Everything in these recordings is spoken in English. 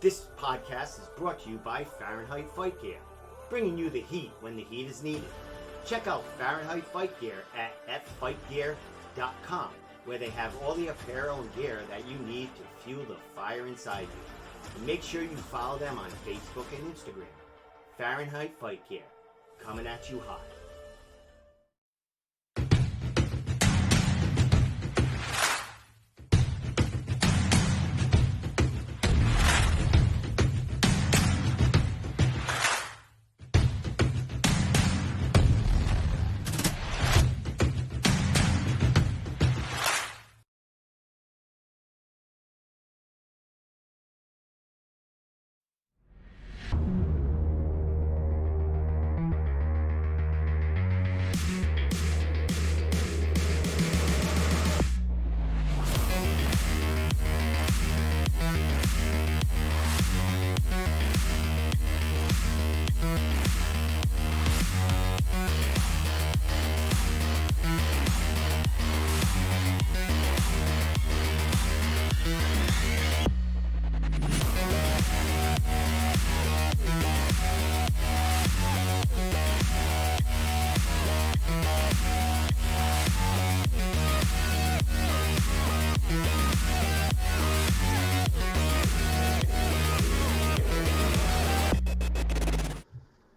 This podcast is brought to you by Fahrenheit Fight Gear, bringing you the heat when the heat is needed. Check out Fahrenheit Fight Gear at ffightgear.com, where they have all the apparel and gear that you need to fuel the fire inside you. And make sure you follow them on Facebook and Instagram. Fahrenheit Fight Gear, coming at you hot.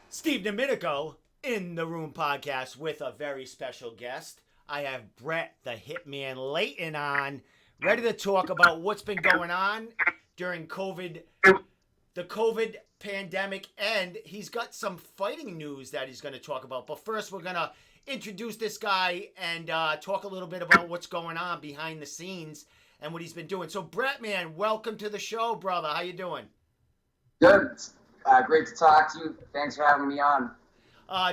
Steve Domenico in the Room podcast with a very special guest. I have Brett the Hitman Layton on, ready to talk about what's been going on during the COVID pandemic, and he's got some fighting news that he's going to talk about. But first, we're going to introduce this guy and talk a little bit about what's going on behind the scenes and what he's been doing. So, Brett, man, welcome to the show, brother. How you doing? Good. Great to talk to you. Thanks for having me on.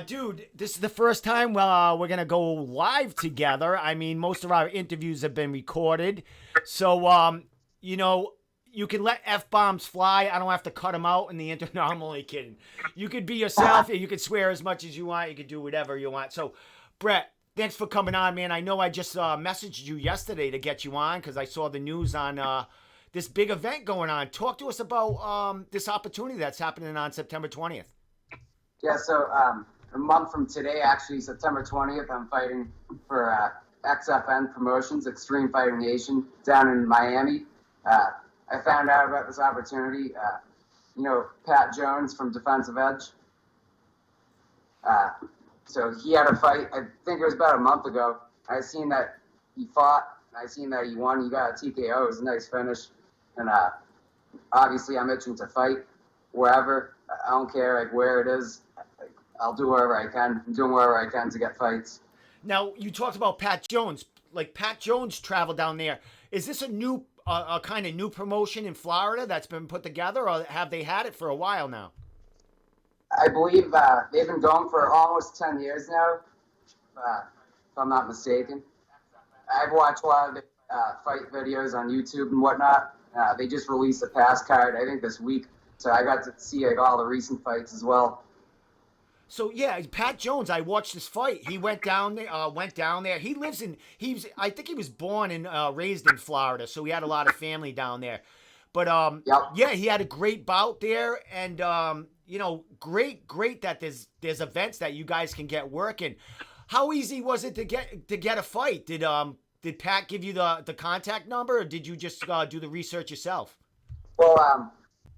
Dude, this is the first time we're going to go live together. I mean, most of our interviews have been recorded. So, you can let F-bombs fly. I don't have to cut them out in the interview. No, I'm only kidding. You could be yourself. You could swear as much as you want. You could do whatever you want. So, Brett, thanks for coming on, man. I know I just messaged you yesterday to get you on because I saw the news on this big event going on. Talk to us about this opportunity that's happening on September 20th. Yeah, so a month from today, actually, September 20th, I'm fighting for XFN Promotions, Xtreme Fighting Nation, down in Miami. I found out about this opportunity. Pat Jones from Defensive Edge. So he had a fight, I think it was about a month ago. I seen that he fought, I seen that he won. He got a TKO. It was a nice finish. And obviously, I'm itching to fight wherever. I don't care where it is. I'll do wherever I can. I'm doing wherever I can to get fights. Now, you talked about Pat Jones. Pat Jones traveled down there. Is this a kind of new promotion in Florida that's been put together, or have they had it for a while now? I believe they've been going for almost 10 years now, if I'm not mistaken. I've watched a lot of the fight videos on YouTube and whatnot. They just released a pass card, I think, this week. So I got to see all the recent fights as well. So yeah, Pat Jones, I watched this fight. He went down there. I think he was born and raised in Florida, so he had a lot of family down there. But yep. Yeah, he had a great bout there, and great that there's events that you guys can get working. How easy was it to get a fight? Did Pat give you the contact number, or did you just do the research yourself? Well,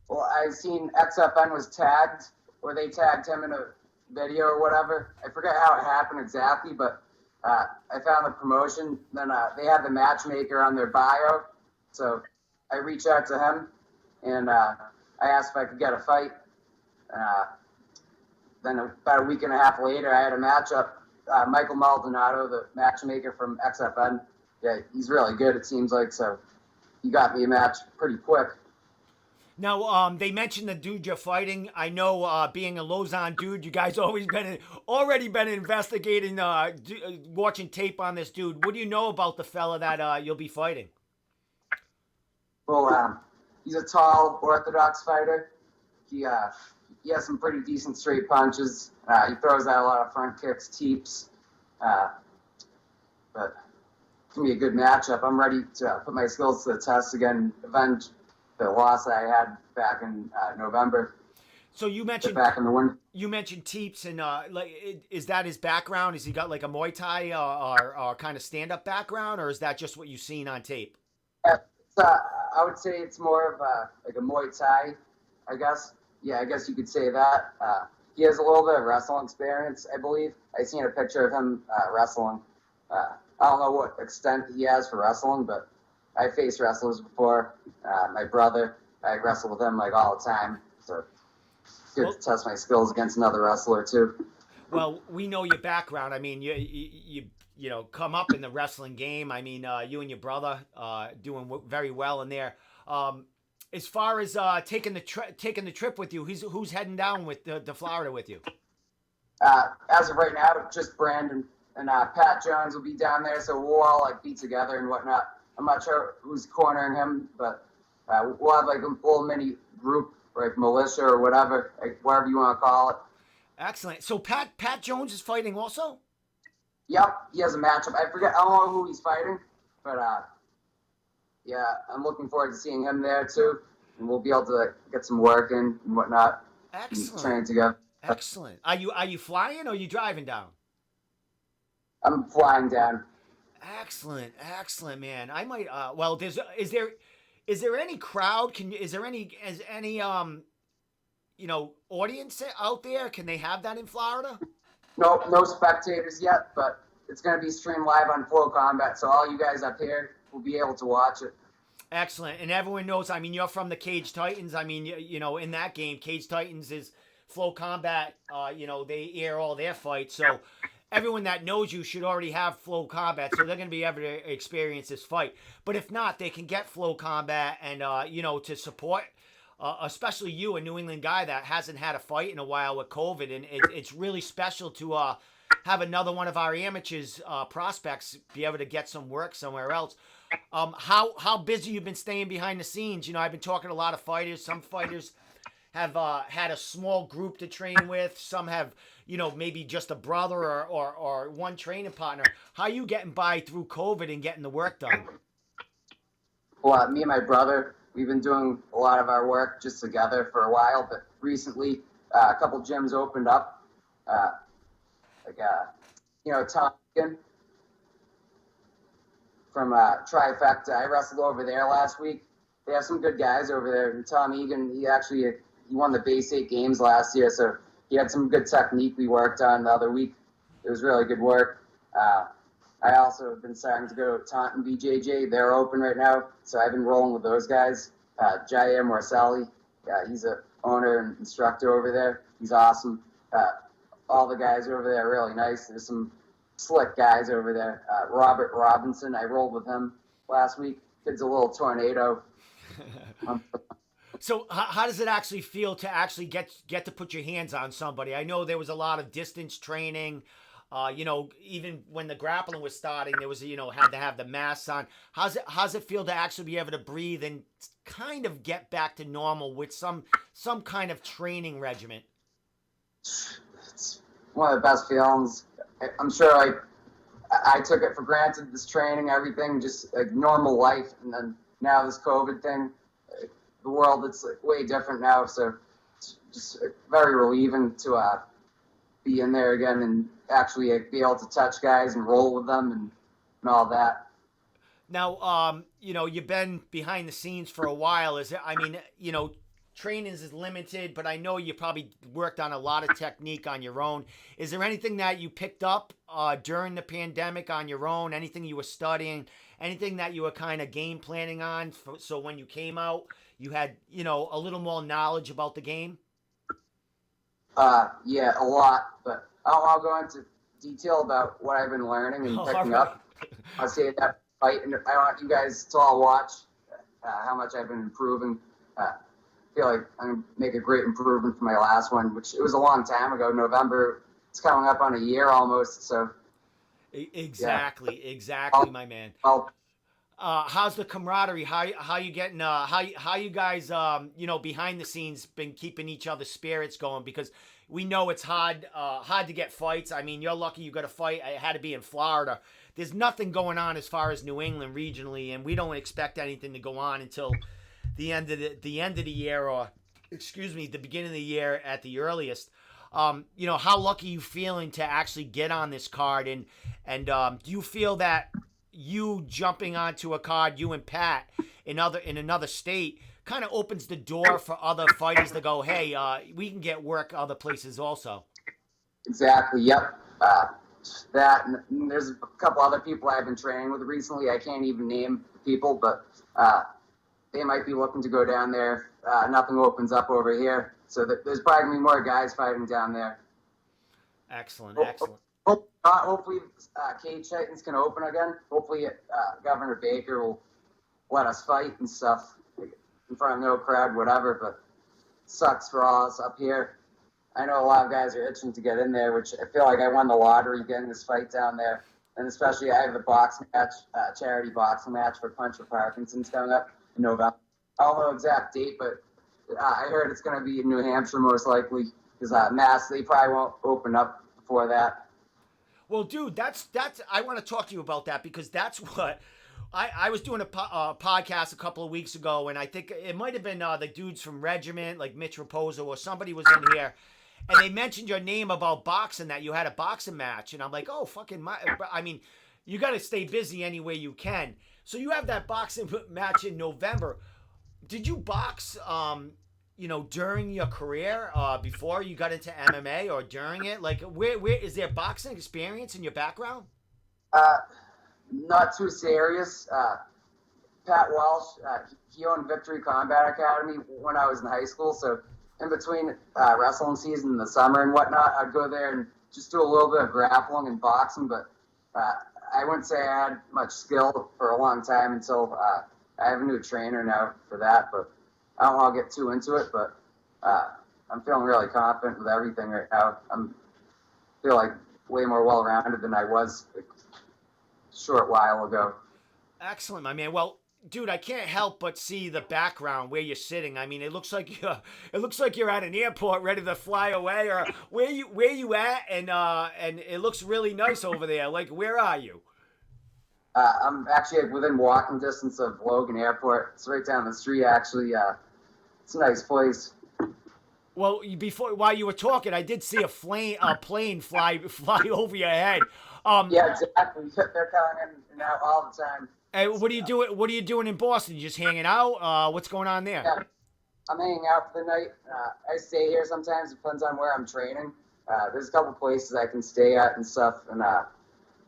I seen XFN was tagged, or they tagged him in a video or whatever. I forget how it happened exactly, but I found the promotion. Then they had the matchmaker on their bio, so I reached out to him, and I asked if I could get a fight. Then about a week and a half later, I had a matchup. Michael Maldonado, the matchmaker from XFN, yeah, he's really good, it seems like, so he got me a match pretty quick. Now, they mentioned the dude you're fighting. I know, being a Lausanne dude, you guys already been investigating, watching tape on this dude. What do you know about the fella that you'll be fighting? Well, he's a tall, orthodox fighter. He has some pretty decent straight punches. He throws out a lot of front kicks, teeps. But it's going to be a good matchup. I'm ready to put my skills to the test again, avenge the loss that I had back in November. So you mentioned back in the winter. You mentioned Teeps, and is that his background? Has he got like a Muay Thai or kind of stand up background, or is that just what you've seen on tape? It's, I would say it's more of like a Muay Thai, I guess. Yeah, I guess you could say that. He has a little bit of wrestling experience, I believe. I seen a picture of him wrestling. I don't know what extent he has for wrestling, but I faced wrestlers before. My brother, I wrestle with him like all the time, so it's good to test my skills against another wrestler too. Well, we know your background. I mean, you know, come up in the wrestling game. I mean, you and your brother doing very well in there. As far as taking the trip with you, who's heading down with to Florida with you? As of right now, just Brandon and Pat Jones will be down there, so we'll all like be together and whatnot. I'm not sure who's cornering him, but we'll have like a full mini group, like militia or whatever, like whatever you want to call it. Excellent. So Pat Jones is fighting also? Yep, he has a matchup. I don't know who he's fighting, but yeah, I'm looking forward to seeing him there too, and we'll be able to get some work in and whatnot. Excellent. And train together. Excellent. Are you flying or are you driving down? I'm flying down. Excellent, man. I might. Well, is there any crowd? Is there any you know, audience out there? Can they have that in Florida? No spectators yet, but it's going to be streamed live on Flow Combat, so all you guys up here will be able to watch it. Excellent. And everyone knows, I mean, you're from the Cage Titans. I mean, you know, in that game, Cage Titans is Flow Combat. You know, they air all their fights. So everyone that knows you should already have Flow Combat, so they're going to be able to experience this fight. But if not, they can get Flow Combat and, you know, to support, especially you, a New England guy that hasn't had a fight in a while with COVID. And it's really special to have another one of our amateurs prospects be able to get some work somewhere else. How busy you've been staying behind the scenes? You know, I've been talking to a lot of fighters. Some fighters have had a small group to train with. Some have, you know, maybe just a brother or one training partner. How are you getting by through COVID and getting the work done? Well, me and my brother, we've been doing a lot of our work just together for a while, but recently a couple gyms opened up. You know, Tom from Trifecta. I wrestled over there last week. They have some good guys over there. And Tom Egan, he won the Base 8 games last year, so he had some good technique we worked on the other week. It was really good work. I also have been starting to go to Taunton BJJ. They're open right now, so I've been rolling with those guys. Jair Morcelli, he's an owner and instructor over there. He's awesome. All the guys over there are really nice. There's some slick guys over there. Robert Robinson, I rolled with him last week. Kid's a little tornado. So how does it actually feel to actually get to put your hands on somebody? I know there was a lot of distance training. You know, even when the grappling was starting, there was, you know, had to have the masks on. How's it feel to actually be able to breathe and kind of get back to normal with some kind of training regimen? It's one of the best feelings. I'm sure, like, I took it for granted, this training, everything, just like normal life, and then now this COVID thing, the world, it's like way different now, so it's just very relieving to be in there again and actually be able to touch guys and roll with them and all that. Now, you know, you've been behind the scenes for a while. I mean, you know, training is limited, but I know you probably worked on a lot of technique on your own. Is there anything that you picked up during the pandemic on your own? Anything you were studying? Anything that you were kind of game planning on? So when you came out, you had, you know, a little more knowledge about the game? Yeah, a lot, but I'll go into detail about what I've been learning and picking up. I'll say that fight, and I want you guys to all watch how much I've been improving. I feel like I'm going to make a great improvement from my last one, which it was a long time ago. November, it's coming up on a year almost, so. Exactly, my man. How's the camaraderie? How you getting? How you guys? You know, behind the scenes, been keeping each other's spirits going, because we know it's hard to get fights. I mean, you're lucky you got a fight. It had to be in Florida. There's nothing going on as far as New England regionally, and we don't expect anything to go on until the end of the year, or excuse me, the beginning of the year at the earliest. How lucky you feeling to actually get on this card, and do you feel that you jumping onto a card, you and Pat in another state, kind of opens the door for other fighters to go, hey, we can get work other places also. Exactly. Yep. That and there's a couple other people I've been training with recently. I can't even name people, but they might be looking to go down there. Nothing opens up over here, so there's probably gonna be more guys fighting down there. Excellent, excellent. Hopefully, cage Titans can open again. Hopefully, Governor Baker will let us fight and stuff in front of no crowd, whatever. But it sucks for all us up here. I know a lot of guys are itching to get in there, which I feel like I won the lottery getting this fight down there. And especially I have the boxing match, charity boxing match for Punch for Parkinson's coming up in November. I don't know the exact date, but I heard it's going to be in New Hampshire most likely because Mass, they probably won't open up before that. Well, dude, that's I want to talk to you about that because that's what I was doing a podcast a couple of weeks ago, and I think it might have been the dudes from Regiment, like Mitch Raposo, or somebody was in here, and they mentioned your name about boxing, that you had a boxing match, and I'm like, oh, I mean, you got to stay busy any way you can. So you have that boxing match in November. Did you box, during your career, before you got into MMA or during it? Like, where is there boxing experience in your background? Not too serious. Pat Walsh, he owned Victory Combat Academy when I was in high school. So in between wrestling season in the summer and whatnot, I'd go there and just do a little bit of grappling and boxing. But I wouldn't say I had much skill for a long time until I have a new trainer now for that. But I don't want to get too into it. But I'm feeling really confident with everything right now. I feel like way more well-rounded than I was a short while ago. Excellent, my man. Well, dude, I can't help but see the background where you're sitting. I mean, it looks like you're at an airport ready to fly away, or where you at, and it looks really nice over there. Like, where are you? I'm actually within walking distance of Logan Airport. It's right down the street, actually. It's a nice place. Well, while you were talking, I did see a plane fly over your head. Yeah, exactly. They're coming in and out all the time. Hey, what are you doing? What are you doing in Boston? You just hanging out? What's going on there? Yeah, I'm hanging out for the night. I stay here sometimes. Depends on where I'm training. There's a couple places I can stay at and stuff. And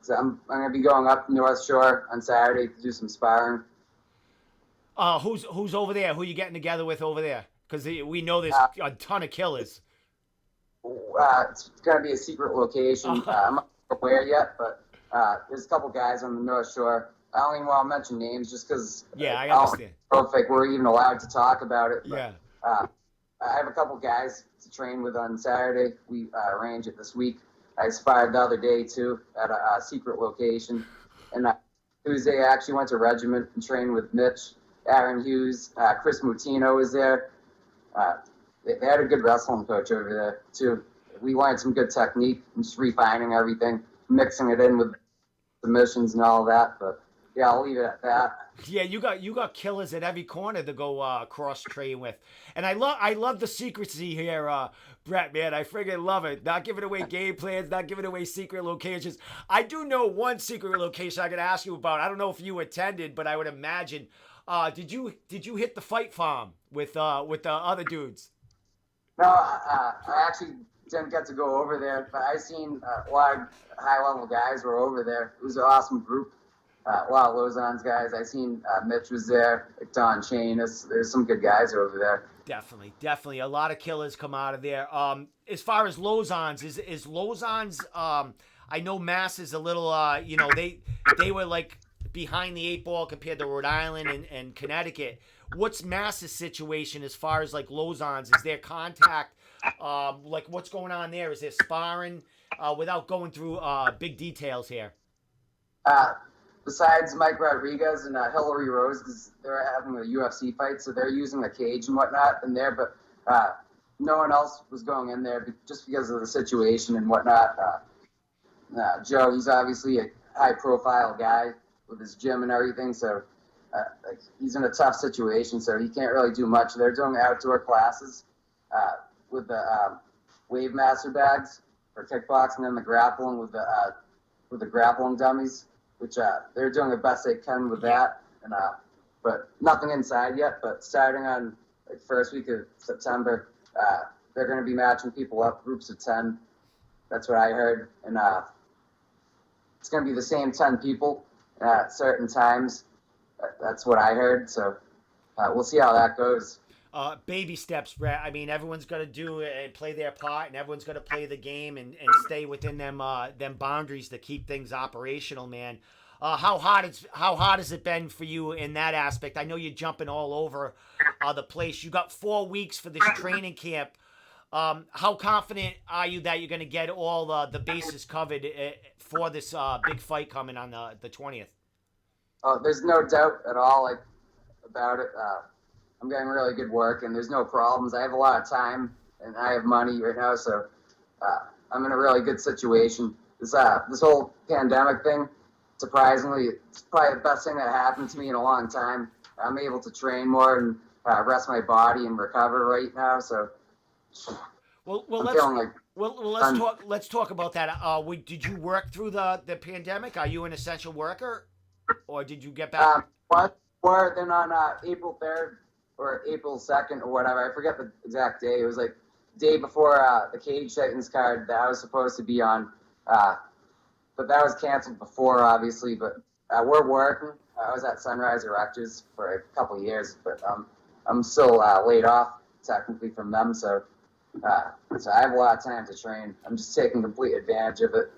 so I'm gonna be going up North Shore on Saturday to do some sparring. Who's over there? Who are you getting together with over there? Because we know there's a ton of killers. It's gonna be a secret location. I'm not aware yet, but there's a couple guys on the North Shore. I don't even want to mention names just because I understand. I don't think we're even allowed to talk about it. But, yeah. I have a couple guys to train with on Saturday. We arrange it this week. I sparred the other day too at a secret location. And Tuesday I actually went to Regiment and trained with Mitch, Aaron Hughes, Chris Mutino was there. They had a good wrestling coach over there too. We learned some good technique and just refining everything, mixing it in with submissions and all that. But yeah, I'll leave it at that. Yeah, you got killers at every corner to go cross train with, and I love the secrecy here, Brett. Man, I friggin' love it. Not giving away game plans, not giving away secret locations. I do know one secret location I could ask you about. I don't know if you attended, but I would imagine. Did you hit the fight farm with the other dudes? No, I actually didn't get to go over there, but I seen a lot of high-level guys were over there. It was an awesome group. A lot of Lausanne's guys. I seen Mitch was there, Don Chanis. There's some good guys over there. Definitely. A lot of killers come out of there. As far as Lausanne's, is Lausanne's, I know Mass is a little, they were like behind the eight ball compared to Rhode Island and Connecticut. What's Mass's situation as far as like Lausanne's? Is there contact? Like what's going on there? Is there sparring? Without going through big details here. Besides Mike Rodriguez and Hillary Rose, because they're having a UFC fight, so they're using the cage and whatnot in there, but no one else was going in there just because of the situation and whatnot. Joe, he's obviously a high-profile guy with his gym and everything, so like he's in a tough situation, so he can't really do much. They're doing outdoor classes with the wave master bags for kickboxing and the grappling with the grappling dummies, which they're doing the best they can with that. And but nothing inside yet. But starting on like first week of September, they're going to be matching people up, groups of 10. That's what I heard, and it's going to be the same 10 people at certain times. That's what I heard. So we'll see how that goes. Baby steps, Brett. I mean, everyone's got to do and play their part, and everyone's got to play the game and stay within them boundaries to keep things operational, man. How hard has it been for you in that aspect? I know you're jumping all over the place. You got 4 weeks for this training camp. How confident are you that you're going to get all the bases covered for this big fight coming on the 20th? Oh, there's no doubt at all about it. I'm getting really good work, and there's no problems. I have a lot of time, and I have money right now, so I'm in a really good situation. This whole pandemic thing, surprisingly, it's probably the best thing that happened to me in a long time. I'm able to train more and rest my body and recover right now. So, let's talk about that. Did you work through the pandemic? Are you an essential worker, or did you get back? More than on April 3rd or April 2nd or whatever. I forget the exact day. It was like the day before the Cage Titans card that I was supposed to be on. But that was canceled before, obviously. But we're working. I was at Sunrise Erectors for a couple of years, but I'm still laid off technically from them. So I have a lot of time to train. I'm just taking complete advantage of it.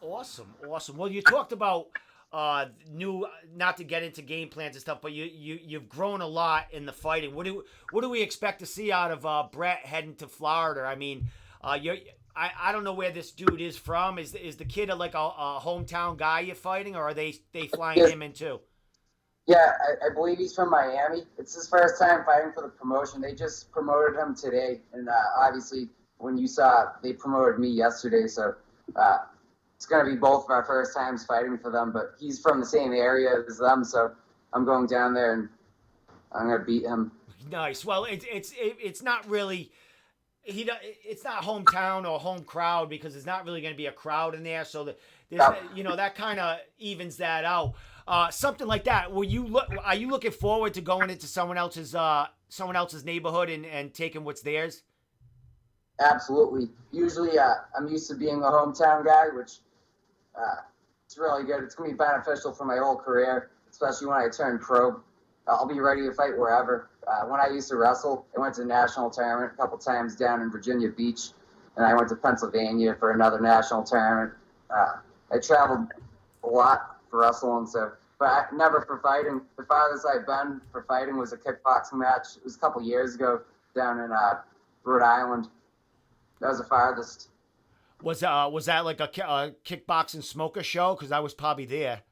Awesome. Well, you talked about not to get into game plans and stuff, but you've grown a lot in the fighting. What do we expect to see out of Brett heading to Florida? I mean, I don't know where this dude is from. Is the kid like a hometown guy you're fighting, or are they flying him in too? Yeah, I believe he's from Miami. It's his first time fighting for the promotion. They just promoted him today, and obviously when you saw, they promoted me yesterday, so it's going to be both of our first times fighting for them, but he's from the same area as them, so I'm going down there and I'm going to beat him. Nice. Well, it's not really it's not hometown or home crowd because there's not really going to be a crowd in there, so that kind of evens that out. Something like that. Are you looking forward to going into someone else's neighborhood and taking what's theirs? Absolutely. Usually, I'm used to being a hometown guy, which it's really good. It's going to be beneficial for my whole career, especially when I turn pro. I'll be ready to fight wherever. When I used to wrestle, I went to the national tournament a couple times down in Virginia Beach, and I went to Pennsylvania for another national tournament. I traveled a lot for wrestling, but never for fighting. The farthest I've been for fighting was a kickboxing match. It was a couple years ago down in Rhode Island. That was the farthest. Was that like a kickboxing smoker show? Because I was probably there.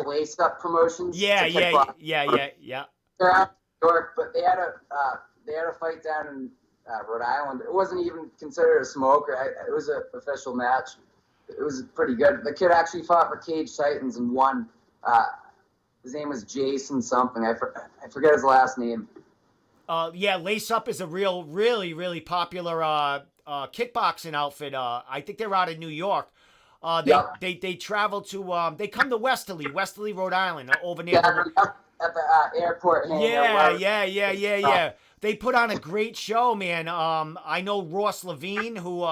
Lace Up Promotions. Yeah. They're out of New York, but they had a fight down in Rhode Island. It wasn't even considered a smoker. It was an official match. It was pretty good. The kid actually fought for Cage Titans and won. His name was Jason something. I forget his last name. Lace Up is a really, really popular kickboxing outfit. I think they're out of New York. They travel to they come to Westerly, Rhode Island, over near at the airport. Yeah. They put on a great show, man. I know Ross Levine, who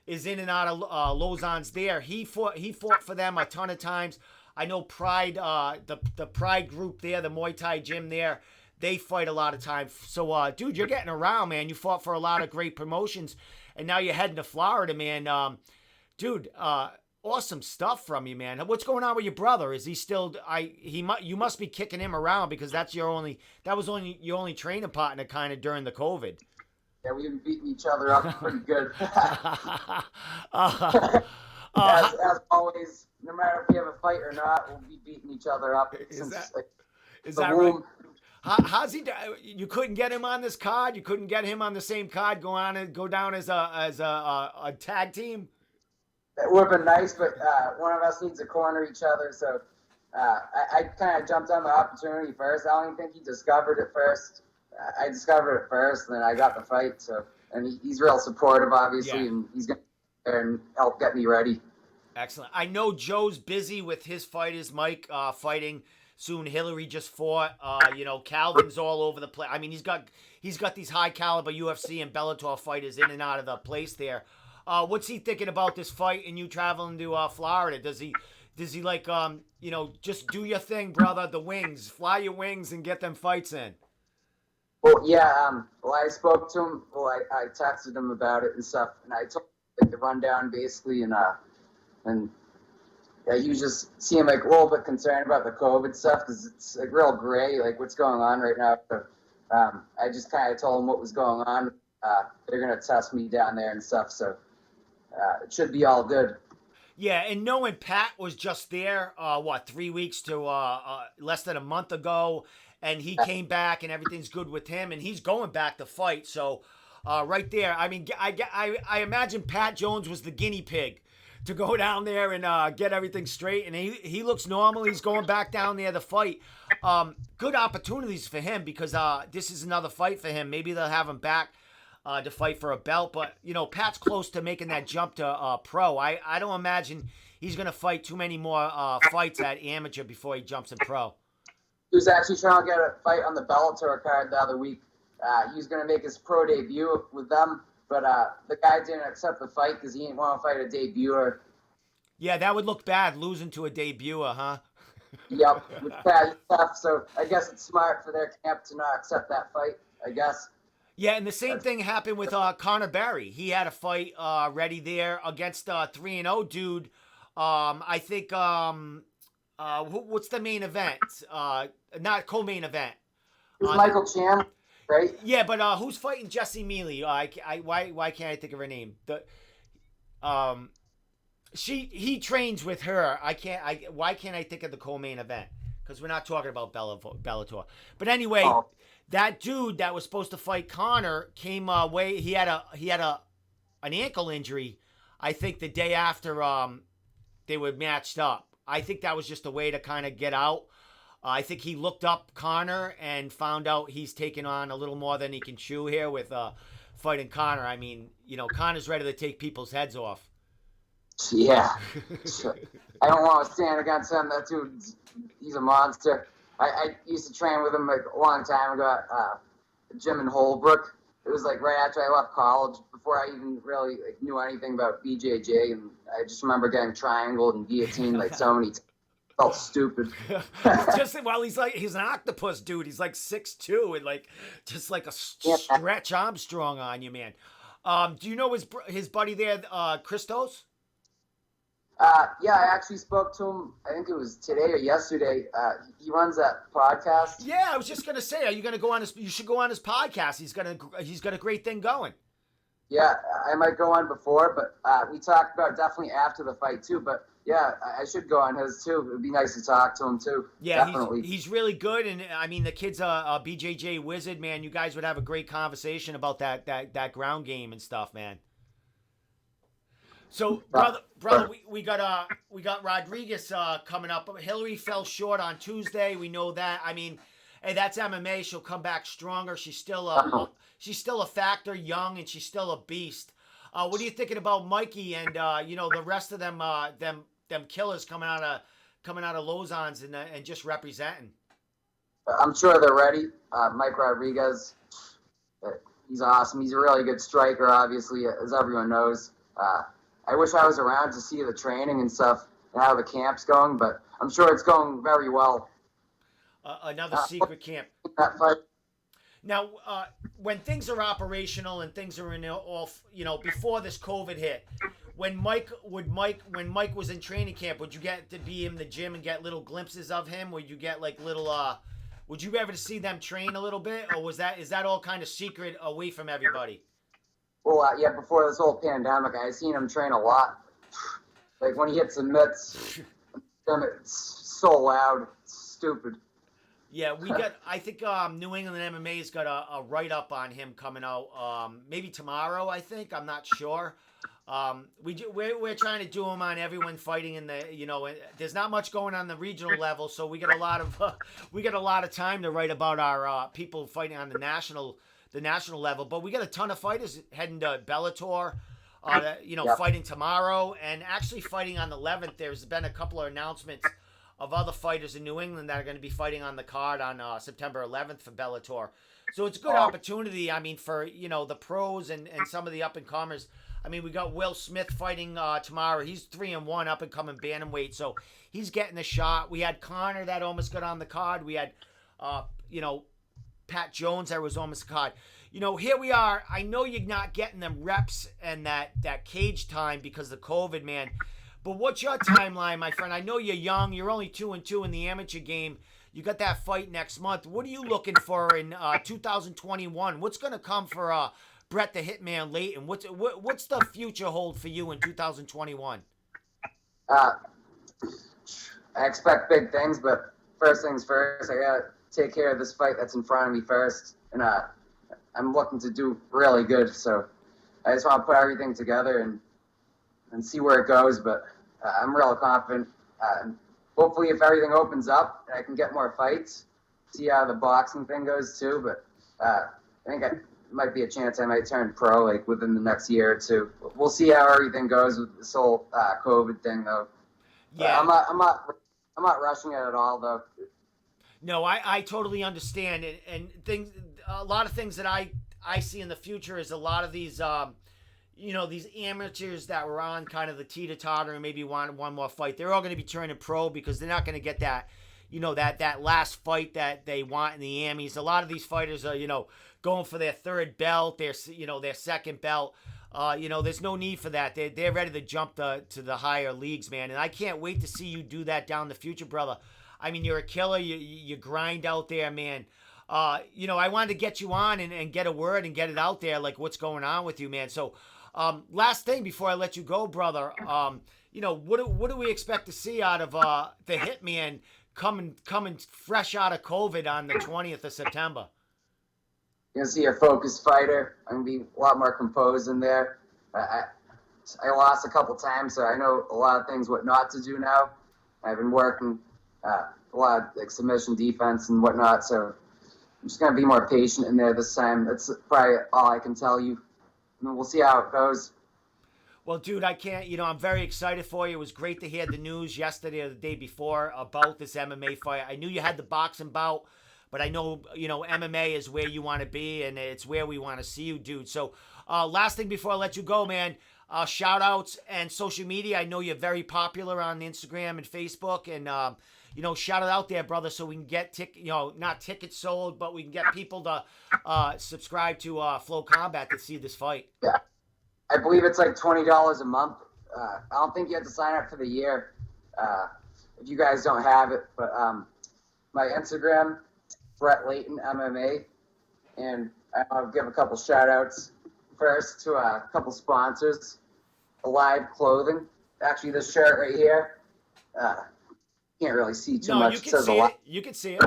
is in and out of Lausanne's there. He fought for them a ton of times. I know Pride, the Pride group there, the Muay Thai gym there. They fight a lot of times. So, dude, you're getting around, man. You fought for a lot of great promotions, and now you're heading to Florida, man. Dude, awesome stuff from you, man. What's going on with your brother? Is he still? You must be kicking him around because that was your only training partner, kind of during the COVID. Yeah, we've been beating each other up pretty good. As always, no matter if we have a fight or not, we'll be beating each other up. Is that right? How's he? You couldn't get him on this card. You couldn't get him on the same card. Go down as a tag team. It would have been nice, but one of us needs to corner each other. So I kind of jumped on the opportunity first. I don't even think he discovered it first. I discovered it first, and then I got the fight. So, and he's real supportive, obviously, Yeah. and he's going to be there and help get me ready. Excellent. I know Joe's busy with his fighters, Mike, fighting soon. Hillary just fought. Calvin's all over the place. I mean, he's got these high caliber UFC and Bellator fighters in and out of the place there. What's he thinking about this fight and you traveling to Florida? Does he like just do your thing, brother? The wings, fly your wings and get them fights in. Well, yeah. Well, I spoke to him. Well, I texted him about it and stuff, and I told him like, the rundown basically, and yeah, he was just seeming like a little bit concerned about the COVID stuff because it's like real gray, like what's going on right now. So, I just kind of told him what was going on. They're gonna test me down there and stuff, so it should be all good. Yeah, and knowing Pat was just there, 3 weeks to less than a month ago, and he came back and everything's good with him, and he's going back to fight. So, right there, I mean, I imagine Pat Jones was the guinea pig to go down there and get everything straight, and he looks normal. He's going back down there to fight. Good opportunities for him because this is another fight for him. Maybe they'll have him back to fight for a belt. But, Pat's close to making that jump to pro. I don't imagine he's going to fight too many more fights at amateur before he jumps in pro. He was actually trying to get a fight on the Bellator card the other week. He was going to make his pro debut with them, but the guy didn't accept the fight because he didn't want to fight a debuter. Yeah, that would look bad, losing to a debuter, huh? Yep, with Pat stuff. So I guess it's smart for their camp to not accept that fight, I guess. Yeah, and the same thing happened with Conor Barry. He had a fight ready there against 3-0 dude. I think, what's the main event? Not co-main event. It was Michael Chan, right? Yeah, but who's fighting Jesse Mealy? Why can't I think of her name? He trains with her. Why can't I think of the co-main event? Because we're not talking about Bellator. But anyway, that dude that was supposed to fight Conor came away. He had an ankle injury. I think the day after they were matched up. I think that was just a way to kind of get out. I think he looked up Conor and found out he's taking on a little more than he can chew here with fighting Conor. I mean, Conor's ready to take people's heads off. Yeah. I don't want to stand against him. That dude, he's a monster. I used to train with him like a long time ago at a gym in Holbrook. It was like right after I left college, before I even really knew anything about BJJ, and I just remember getting triangled and guillotined like so many times. Felt stupid. He's an octopus, dude. He's like 6'2" and just like a Stretch Armstrong on you, man. Do you know his buddy there, Christos? Yeah, I actually spoke to him. I think it was today or yesterday. He runs that podcast. Yeah, I was just gonna say, are you gonna go on his? You should go on his podcast. He's got a great thing going. Yeah, I might go on before, but we talked about definitely after the fight too. But yeah, I should go on his too. It'd be nice to talk to him too. Yeah, definitely. He's really good, and I mean the kid's a BJJ wizard, man. You guys would have a great conversation about that ground game and stuff, man. So, brother, we got Rodriguez coming up. Hillary fell short on Tuesday. We know that. I mean, hey, that's MMA. She'll come back stronger. She's still a factor, young, and she's still a beast. What are you thinking about Mikey and the rest of them killers coming out of Lausanne's and just representing? I'm sure they're ready. Mike Rodriguez, he's awesome. He's a really good striker, obviously, as everyone knows. I wish I was around to see the training and stuff and how the camp's going, but I'm sure it's going very well. Another secret camp. That fight. Now, when things are operational and things are in all, before this COVID hit, when Mike was in training camp, would you get to be in the gym and get little glimpses of him? Would you get would you be able to see them train a little bit, or is that all kind of secret away from everybody? Well, yeah, before this whole pandemic, I seen him train a lot. Like when he hits the mitts, it's so loud, it's stupid. Yeah, I think New England MMA's got a write-up on him coming out maybe tomorrow, I think. I'm not sure. We're trying to do them on everyone fighting in the, there's not much going on the regional level, so we get a lot of we get a lot of time to write about our people fighting on the national level. But we got a ton of fighters heading to Bellator, Yep. fighting tomorrow, and actually fighting on the 11th. There's been a couple of announcements of other fighters in New England that are going to be fighting on the card on September 11th for Bellator. So it's a good opportunity. I mean, for the pros and some of the up and comers. I mean, we got Will Smith fighting tomorrow. He's 3-1, up and coming bantamweight, so he's getting a shot. We had Connor that almost got on the card. We had, Pat Jones that was almost a card. Here we are. I know you're not getting them reps and that cage time because of COVID, man. But what's your timeline, my friend? I know you're young. You're only 2-2 in the amateur game. You got that fight next month. What are you looking for in 2021? What's going to come for Brett the Hitman Layton? What's the future hold for you in 2021? I expect big things, but first things first, I got to take care of this fight that's in front of me first. And I'm looking to do really good. So I just want to put everything together and see where it goes. But I'm real confident. Hopefully, if everything opens up, I can get more fights. See how the boxing thing goes too. But I think might be a chance I might turn pro like within the next year or two. We'll see how everything goes with this whole COVID thing though. Yeah, I'm not rushing it at all though. No, I totally understand it, and a lot of things that I see in the future is a lot of these these amateurs that were on kind of the teeter-totter and maybe want one more fight. They're all going to be turning pro because they're not going to get that that last fight that they want in the Amis. A lot of these fighters are going for their third belt, their second belt. There's no need for that. They're ready to jump to the higher leagues, man. And I can't wait to see you do that down the future, brother. I mean, you're a killer. You grind out there, man. I wanted to get you on and get a word and get it out there, like what's going on with you, man. So, last thing before I let you go, brother. What do we expect to see out of the Hitman coming fresh out of COVID on the 20th of September? You're gonna see a focused fighter. I'm gonna be a lot more composed in there. I lost a couple times, so I know a lot of things what not to do now. I've been working a lot of like submission defense and whatnot, so I'm just gonna be more patient in there this time. That's probably all I can tell you. I mean, we'll see how it goes. Well, dude, I can't, I'm very excited for you. It was great to hear the news yesterday or the day before about this MMA fight. I knew you had the boxing bout, but I know, MMA is where you want to be, and it's where we want to see you, dude. So, last thing before I let you go, man, shout outs and social media. I know you're very popular on Instagram and Facebook, and, shout it out there, brother, so we can get, not tickets sold, but we can get people to subscribe to Flow Combat to see this fight. Yeah, I believe it's like $20 a month. I don't think you have to sign up for the year if you guys don't have it, but my Instagram, Brett Layton MMA, and I'll give a couple shout outs first to a couple sponsors. Alive Clothing, actually this shirt right here, can't really see too much. You can see it. You can see it.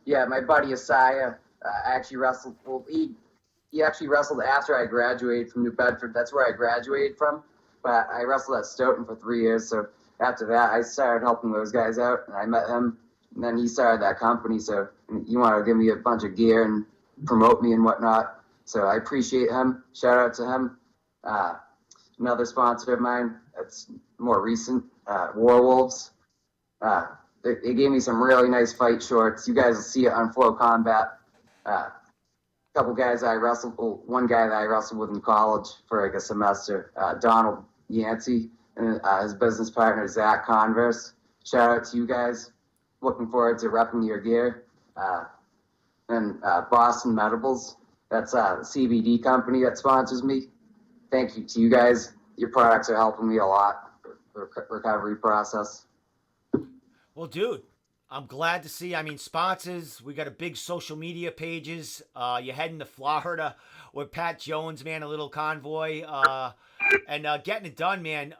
Yeah, my buddy Asaya actually wrestled. Well, he actually wrestled after I graduated from New Bedford. That's where I graduated from. But I wrestled at Stoughton for 3 years. So after that, I started helping those guys out, and I met him. And then he started that company. So he wanted to give me a bunch of gear and promote me and whatnot. So I appreciate him. Shout out to him. Another sponsor of mine that's more recent, Warwolves. They gave me some really nice fight shorts. You guys will see it on Flow Combat. A couple guys I wrestled. Well, one guy that I wrestled with in college for like a semester, Donald Yancey, and his business partner Zach Converse. Shout out to you guys. Looking forward to repping your gear. And Boston Medibles. That's a CBD company that sponsors me. Thank you to you guys. Your products are helping me a lot for the recovery process. Well, dude, I'm glad to see. I mean, sponsors. We got a big social media pages. You're heading to Florida with Pat Jones, man, a little convoy, and getting it done, man.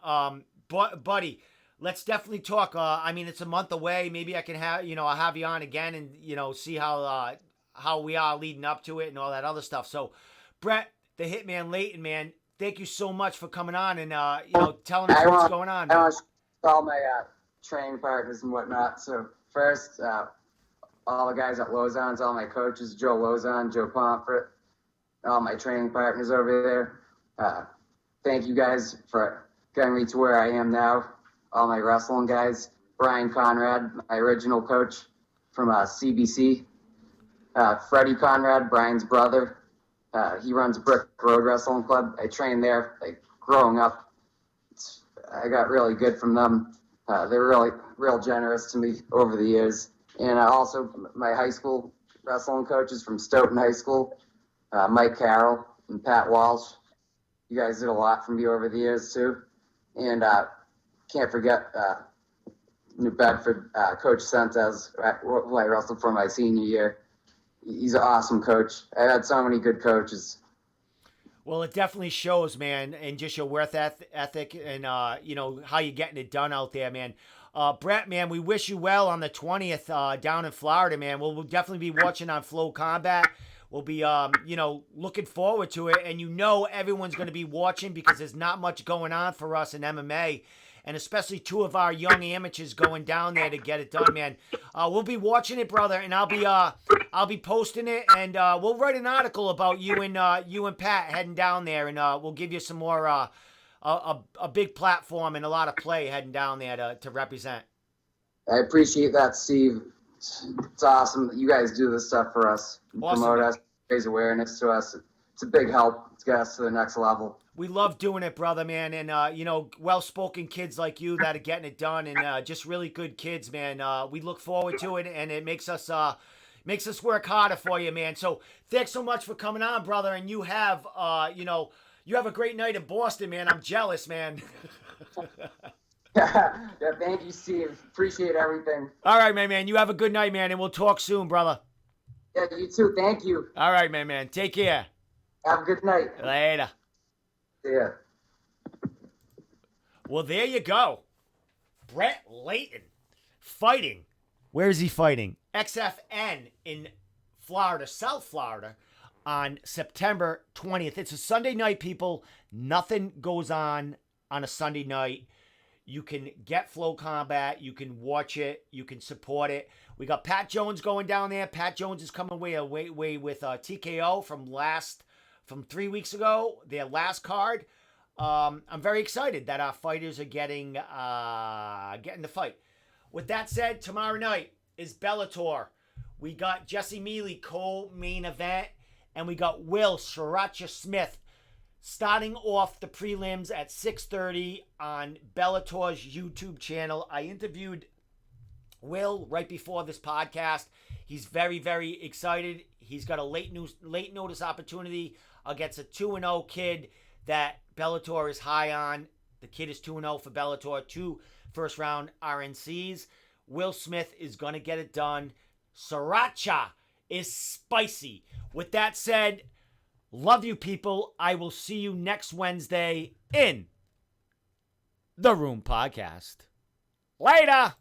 Buddy, let's definitely talk. I mean, it's a month away. Maybe I can have I'll have you on again and see how we are leading up to it and all that other stuff. So, Brett, the Hitman Layton, man, thank you so much for coming on and telling us what's going on. I want to all my training partners and whatnot. So first, all the guys at Lozon's, all my coaches, Joe Lozon, Joe Pomfret, all my training partners over there. Thank you guys for getting me to where I am now. All my wrestling guys, Brian Conrad, my original coach from CBC. Freddie Conrad, Brian's brother. He runs Brick Road Wrestling Club. I trained there growing up. I got really good from them. They're really real generous to me over the years. And also my high school wrestling coaches from Stoughton High School, Mike Carroll and Pat Walsh. You guys did a lot for me over the years too. And can't forget New Bedford, Coach Sentez, who I wrestled for my senior year. He's an awesome coach. I had so many good coaches. Well, it definitely shows, man, and just your worth ethic and, how you're getting it done out there, man. Brett, man, we wish you well on the 20th down in Florida, man. We'll definitely be watching on Flow Combat. We'll be, looking forward to it. And everyone's going to be watching because there's not much going on for us in MMA. And especially two of our young amateurs going down there to get it done, man. We'll be watching it, brother, and I'll be posting it, and we'll write an article about you and Pat heading down there, and we'll give you some more a big platform and a lot of play heading down there to represent. I appreciate that, Steve. It's awesome that you guys do this stuff for us, Awesome, promote man. us, raise awareness to us. It's a big help to get us to the next level. We love doing it, brother, man, and well-spoken kids like you that are getting it done, and just really good kids, man. We look forward to it, and it makes us work harder for you, man. So thanks so much for coming on, brother, and you have a great night in Boston, man. I'm jealous, man. Yeah, thank you, Steve. Appreciate everything. All right, man. You have a good night, man, and we'll talk soon, brother. Yeah, you too. Thank you. All right, man. Take care. Have a good night. Later. Yeah. Well, there you go. Brett Layton fighting. Where is he fighting? XFN in Florida, South Florida, on September 20th. It's a Sunday night, people. Nothing goes on a Sunday night. You can get Flow Combat. You can watch it. You can support it. We got Pat Jones going down there. Pat Jones is coming away with TKO from 3 weeks ago, their last card. I'm very excited that our fighters are getting the fight. With that said, tomorrow night is Bellator. We got Jesse Mealy co-main event, and we got Will Sriracha Smith starting off the prelims at 6:30 on Bellator's YouTube channel. I interviewed Will right before this podcast. He's very, very excited. He's got a late notice opportunity against a 2-0 kid that Bellator is high on. The kid is 2-0 for Bellator, 2 first-round RNCs. Will Smith is going to get it done. Sriracha is spicy. With that said, love you, people. I will see you next Wednesday in The Room Podcast. Later!